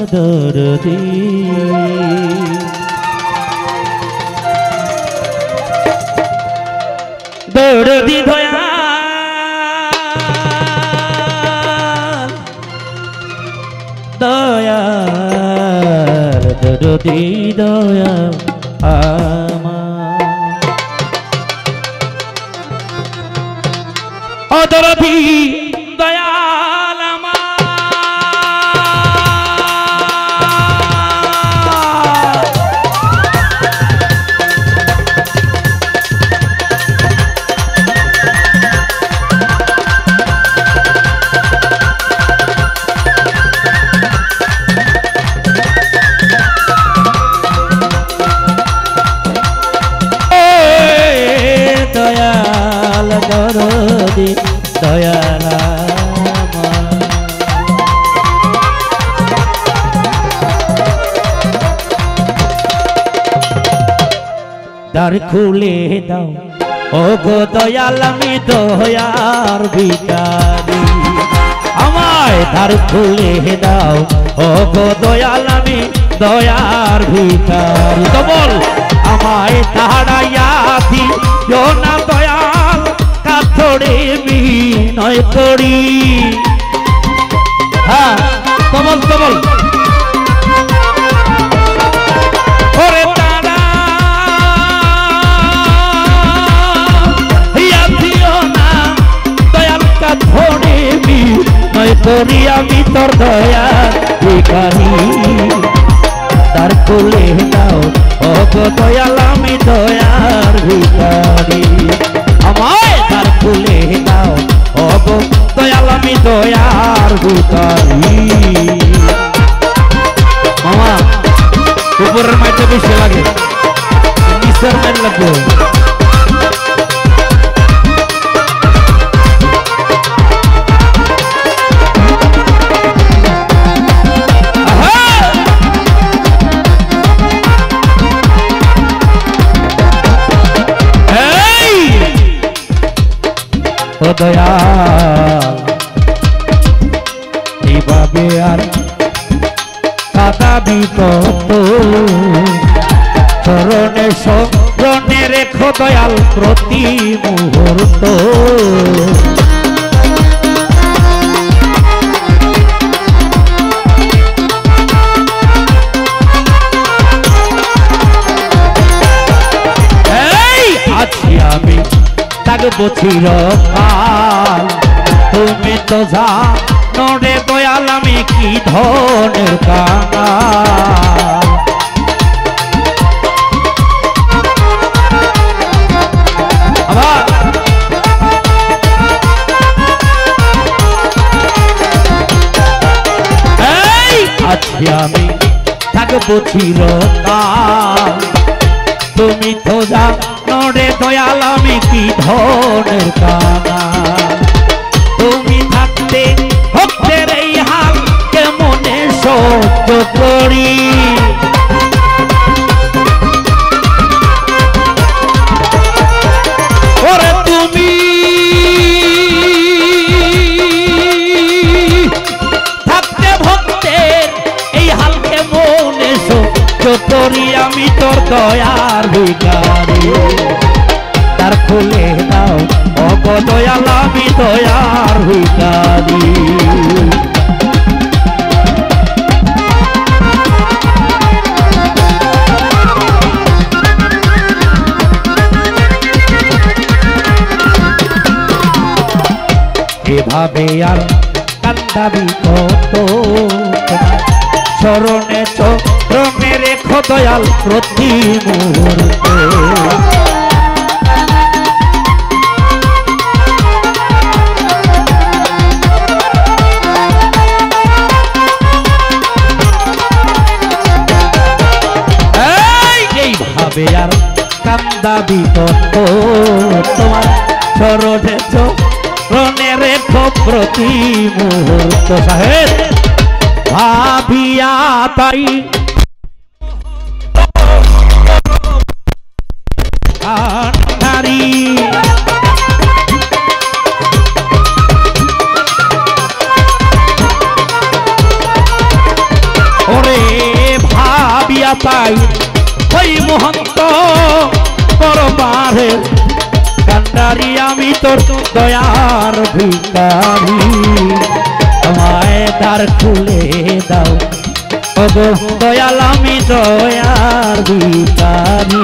দরদি দরদি দয়া দয়া দরদি দয়া দরদি দয়াল দয়াল দরদি দয়াল দ্বার খুলে দাও ও গো দয়াল আমি দয়ার ভিখারি আমায় দ্বার খুলে দাও ও গো দয়াল আমি দয়ার ভিখারি বল আমায় তাড়াইয়া দিও না দয়াল কাতড়ে বিনয় করি হ্যাঁ কমল কমল ওরে তারা দিও না দয়াল কাতড়ে বিনয় করি আমি তোর দয়ার ভিখারি দ্বার খুলে দাও ও গো দয়াল আমি দয়ার ভিখারি আমায় দ্বার খুলে দাও ও গো দয়াল আমি দয়ার ভিখারি মামা উপরের মাইতে বেশি লাগে নিচের মাইট লাগবে দয়াল এইভাবে আর কাঁদাবি কত চরণে স্মরণে রেখো দয়াল প্রতি মুহূর্ত এই আছি আমি থাকবো চিরকাল তুমি তো জানো রে দয়াল আমি কি ধনের কাঙাল আবার এই আছি আমি থাকবো চিরকাল তুমি তো জানো রে দয়াল আমি কি ধনের কাঙাল তুমি থাকতে ভক্তের এই হাল কেমনে সহ্য করি ওরে তুমি থাকতে ভক্তের এই হাল কেমনে সহ্য করি আমি তোর দয়ার ভিখারি দ্বার খুলে দাও ও গো দয়াল আমি দয়ার ভিখারি এভাবে আর কান্দাবি কত চরণে চরণে রেখো দয়াল প্রতি মুহূর্তে এইভাবে আর কান্দাবি কত তোমার চরণে চরণে রেখো প্রতি মুহূর্ত সাহেব ভাবিয়া তাই নারী ও তাই ওই মহন্ত দরবারে কান্ডারি আমি তোর দয়ার ভিখারি আমায় দ্বার খুলে দাও ওগো দয়াল আমি দয়ার ভিখারি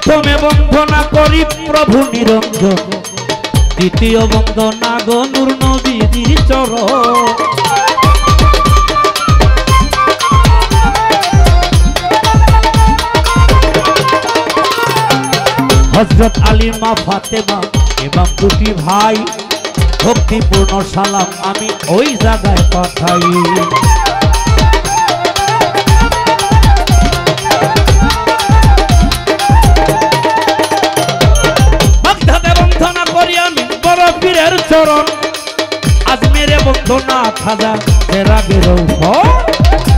প্রথমে বন্দনা করি প্রভু নিরঞ্জন দ্বিতীয় বন্দনা গো নূর নবীর চরণ হযরত আলী মা ফাতেমা এবং দুটি ভাই ভক্তিপূর্ণ সালাম আমি ওই জায়গায় পাঠাই চরণ আজমেরে বন্ধনা খাজা তেরা বেরো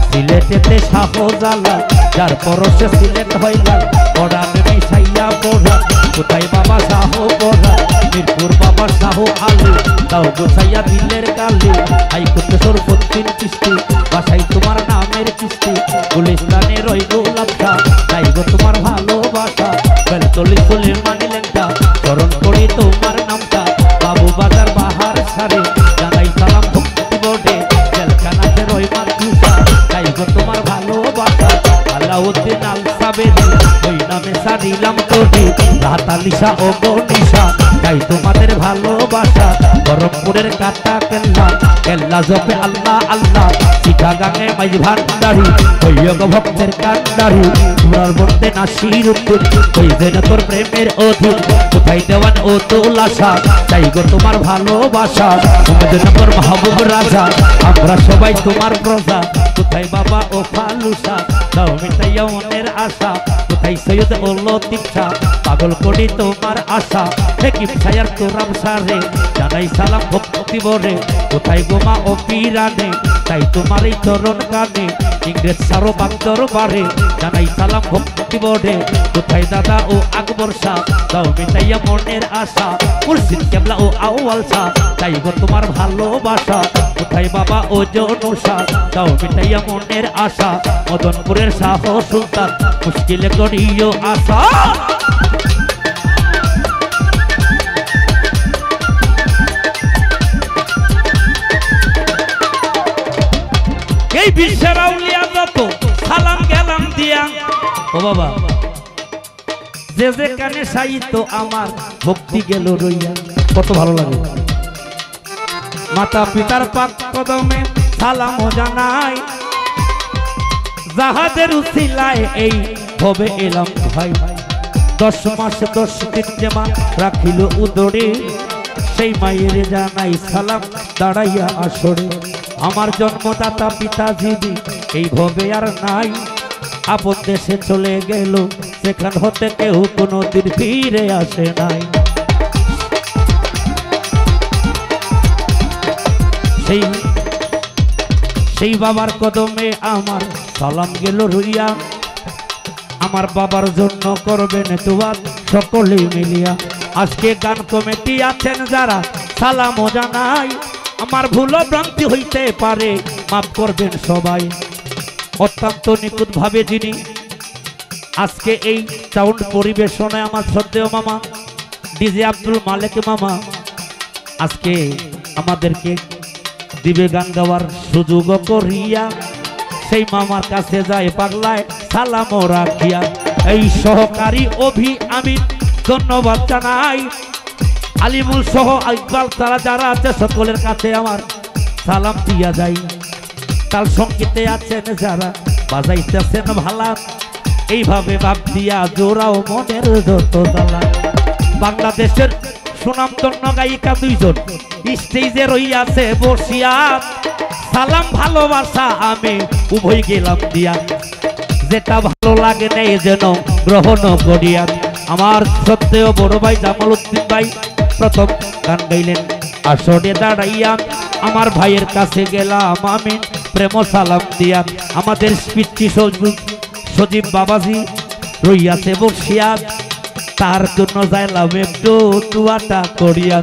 সিলেটেতে শাহজালা যার পরশে সিলেট হইলা পড়ানে মিশাইয়া পড়া কোথায় বাবা শাহ পড়া মিরপুর বাবা শাহ আলী তাও গোছাইয়া দিলের কালি আই কুতেশ্বর পত্তিন কিস্তি বাসাই তোমার নামের কিস্তি গুলিস্তানে রই গোলাপটা চাইব তোমার ভালোবাসা বেলতলি চলে মানিলেনটা চরণ করি তোমার নামটা বাবু বাজার বাহার সারে জানাই সালাম ভক্তি বোর্ডে জেলখানাতে রই মাতুসা চাইব তোমার ভালোবাসা আলাউদ্দিন আল সাবেরি ওই নামে সারিলাম তোরে রাত আলিশা ও গনিশা চাই তোমাদের ভালোবাসা বরমপুরের কাটা কেল্লা কেল্লা জপে আল্লাহ আল্লাহ চিটাগাঙে মাইজ ভান্ডারি ওইয়গ ভক্তের কান্ডারি তোমার বন্দে নাসির উত্তর ওই যেন তোর প্রেমের অধীন কোথায় দেওয়ান ও তোলাশা চাই গো তোমার ভালোবাসা তোমাদের নম্বর মাহবুব রাজা আমরা সবাই তোমার প্রজা কোথায় বাবা ও ফালুসা দাও মিটাইয়া মনের আশা কোথায় সৈয়দ ও লতিফ শাহ পাগল করি তোমার আশা হেকিম ছায়ার তোরাম সারে জানাই সালাম ভক্তি বরে কোথায় গোমা ও পিরানে তাই তোমার এই চরণ কানে ইংরেজ সারো বাগদর বারে জানাই সালাম ভক্তি বরে কোথায় দাদা ও আকবর শাহ দাও মিটাইয়া মনের আশা মুর্শিদ কেবলা ও আউয়াল শাহ তাই গো তোমার ভালোবাসা কোথায় বাবা ও জনশা দাও মিটাইয়া মনের আশা মদনপুরের শাহ সুলতান মুশকিলে করিও আশা এই বিশ্বের আউলিয়া যত সালাম গেলাম দিয়া ও বাবা যে যে কানে সাহিত্য আমার ভক্তি গেল রইয়া কত ভালো লাগে মাতা পিতার পাক কদমে সালাম জানাই যাহাদের উসিলায় এই ভবে এলাম ভাই 10 মাস 10 দিন যেমা রাখিল উদরে সেই মায়ের জানাই সালাম দাঁড়াইয়া আসরে আমার জন্মদাতা পিতাজি এই ভবে আর নাই আপন দেশে চলে গেল সেখান হতে কেউ কোনো দিন ফিরে আসে নাই সেই বাবার কদমে আমার সালাম গেল রইয়া আমার বাবার জন্য করবেন দোয়া সকলে মিলিয়া আজকে গান কমিটি আছেন যারা সালাম জানাই আমার ভুল ভ্রান্তি হইতে পারে মাফ করবেন সবাই অত্যন্ত নিখুঁত ভাবে যিনি আজকে এই সাউন্ড পরিবেশনায় আমার শ্রদ্ধেয় মামা ডিজে আব্দুল মালিক মামা আজকে আমাদেরকে দিবে গান গাওয়ার সুযোগ করিয়া সেই মামার কাছে যায় পাগলায় সালাম রাখিয়া এই সহকারী অভি আমি ধন্যবাদ জানাই আলিমুল সহ ইকবাল তারা যারা আছে সকলের কাছে আমার সালাম দিয়া যাই তাল সংগীতে আছেন যারা বাজাইতেছেন ভালা এইভাবে ভাব দিয়া জোড়াও মনের যত জ্বালা বাংলাদেশের সুনামধন্য গায়িকা দুইজন স্টেজে রইয়াছে বসিয়া সালাম ভালোবাসা আমি উভয় গেলাম দিয়া, যেটা ভালো লাগে নেই যেন গ্রহণ করিয়া। আমার সত্ত্বেও বড় ভাই জামাল উদ্দিন ভাই প্রথম গান গাইলেন, আসরে দাঁড়াইয়া আমার ভাইয়ের কাছে গেলাম আমি প্রেম সালাম দিয়া। আমাদের পিতৃ সজীব বাবাজি রইয়াছে বসিয়া, তার জন্য যাইলাম একটু দুয়াটা করিয়া।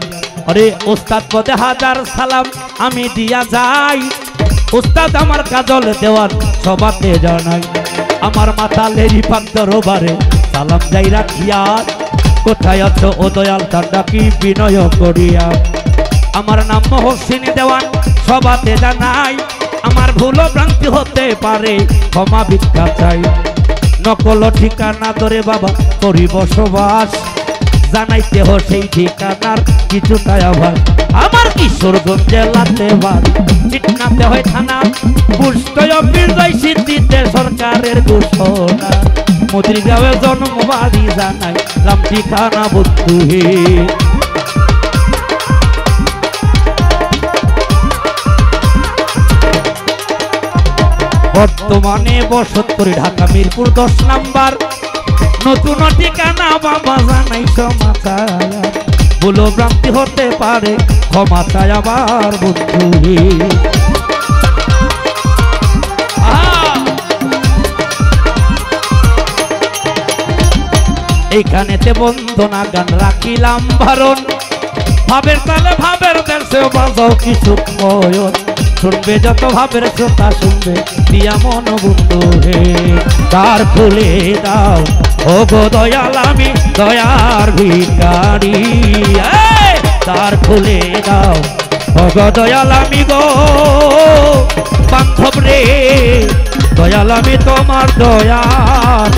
আরে ওস্তাদ পদে হাজার সালাম আমি দিয়া যাই, ওস্তাদ আমার কাজল দেওয়ার সবাতে জানাই। আমার মাথা লেরি পান্তরবারে সালাম যাই রাখিয়া, কোথায় আছো ও দয়াল তার ডাকি বিনয় করিয়া। আমার নাম মহসিনী দেওয়ান সবাতে জানাই, আমার ভুল ভ্রান্তি হতে পারে ক্ষমা ভিক্ষা চাই। নকল ঠিকানা ধরে বাবা করি বসবাস, জানাইতে হ সেই ঠিকানার কিছুটা আভাস। আমার কিশোরগঞ্জ জেলাতে বাড়ি, চিটনাতে হয় থানা, সিদ্ধিতে সরকারের ঘোষণা। মদিরগাঁওয়ে জন্ম বাড়ি জানাই রাম ঠিকানা বন্ধু হে। বর্তমানে বসত করি ঢাকা মিরপুর 10 নাম্বার, নতুন ঠিকানা বাবা জানাই সমাচার। ভুল ভ্রান্তি হতে পারে ক্ষমা চাই আবার বন্ধু। এইখানেতে বন্দনা গান রাখিলাম বারণ, ভাবের তালে ভাবের দেশে বাজাও কিছু কয়ন। শুনবে যত ভাবের শ্রোতা শুনবে দিয়া মন বন্ধু হে। দ্বার খুলে দাও ও গো দয়াল আমি দয়ার ভিখারি, দ্বার খুলে দাও ও গো দয়াল আমি গো বান্ধব রে, দয়াল আমি তোমার দয়ার